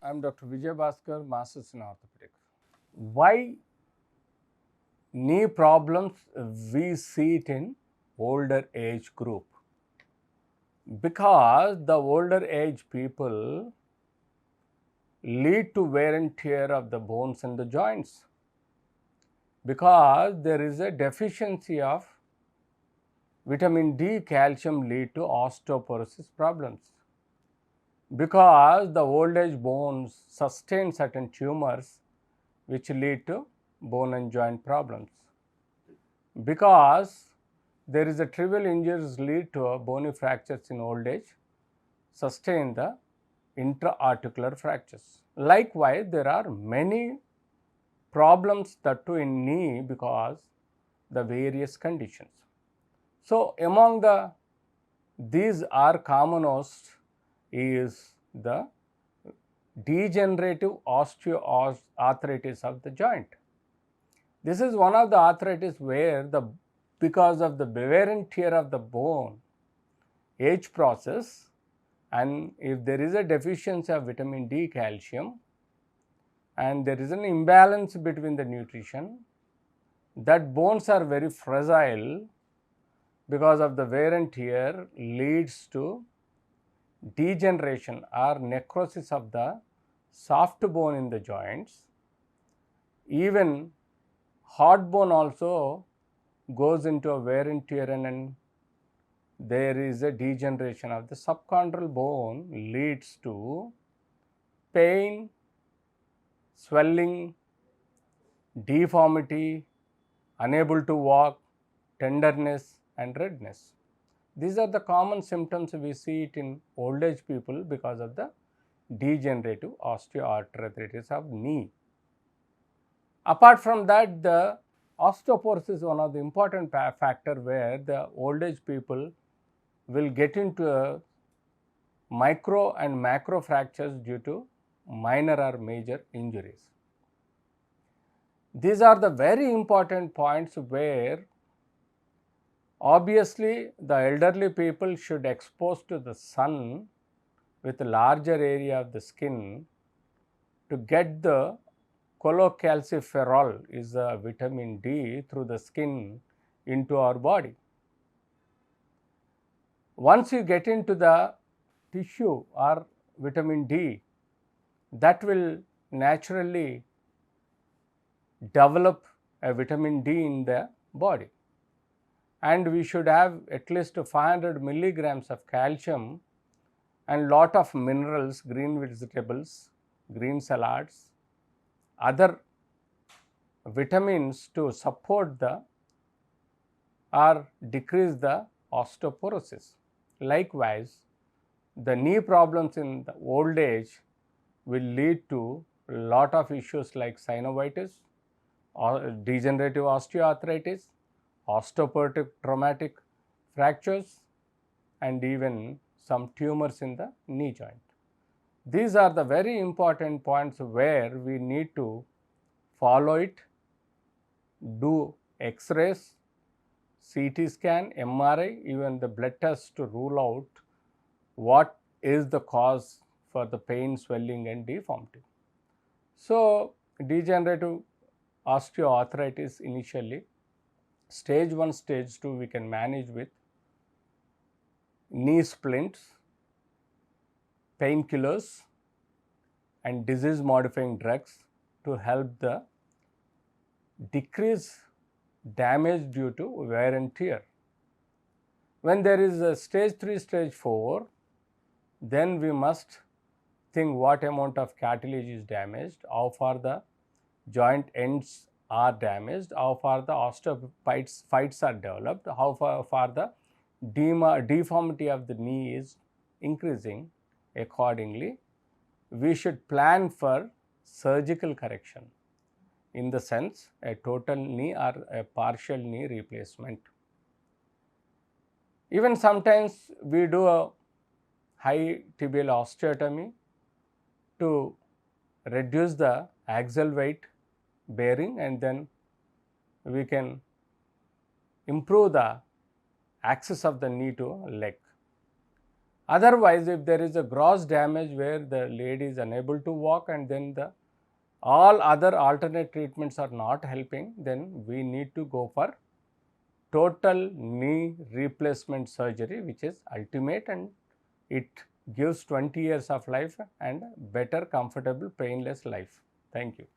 I'm Dr. Vijay Bhaskar, Masters in Orthopedics. Why knee problems we see it in older age group? Because the older age people lead to wear and tear of the bones and the joints, because there is a deficiency of vitamin D, calcium lead to osteoporosis problems. Because the old age bones sustain certain tumors which lead to bone and joint problems. Because there is a trivial injuries lead to bony fractures in old age, sustain the intra-articular fractures. Likewise, there are many problems that too in knee because the various conditions. So among these are commonest is the degenerative osteoarthritis of the joint. This is one of the arthritis where because of the wear and tear of the bone, age process, and if there is a deficiency of vitamin D, calcium, and there is an imbalance between the nutrition, that bones are very fragile because of the wear and tear leads to degeneration or necrosis of the soft bone in the joints. Even hard bone also goes into a wear and tear, and there is a degeneration of the subchondral bone, leads to pain, swelling, deformity, unable to walk, tenderness and redness. These are the common symptoms we see it in old age people because of the degenerative osteoarthritis of knee. Apart from that, the osteoporosis is one of the important factor where the old age people will get into a micro and macro fractures due to minor or major injuries. These are the very important points where obviously the elderly people should expose to the sun with a larger area of the skin to get the cholecalciferol is a vitamin D through the skin into our body. Once you get into the tissue or vitamin D, that will naturally develop a vitamin D in the body, and we should have at least 500 milligrams of calcium and lot of minerals, green vegetables, green salads, other vitamins to support the or decrease the osteoporosis. Likewise, the knee problems in the old age will lead to a lot of issues like synovitis, or degenerative osteoarthritis, osteoporotic traumatic fractures, and even some tumors in the knee joint. These are the very important points where we need to follow it, do X-rays, CT scan, MRI, even the blood tests to rule out what is the cause for the pain, swelling and deformity. So degenerative osteoarthritis initially, stage 1, stage 2 we can manage with knee splints, painkillers and disease modifying drugs to help the decrease damage due to wear and tear. When there is a stage 3, stage 4, then we must think what amount of cartilage is damaged, how far the joint ends are damaged, how far the osteophytes are developed, how far the deformity of the knee is increasing. Accordingly, we should plan for surgical correction, in the sense a total knee or a partial knee replacement. Even sometimes we do a high tibial osteotomy to reduce the axial weight bearing, and then we can improve the access of the knee to leg. Otherwise, if there is a gross damage where the lady is unable to walk and then all other alternate treatments are not helping, then we need to go for total knee replacement surgery, which is ultimate, and it gives 20 years of life and better, comfortable, painless life. Thank you.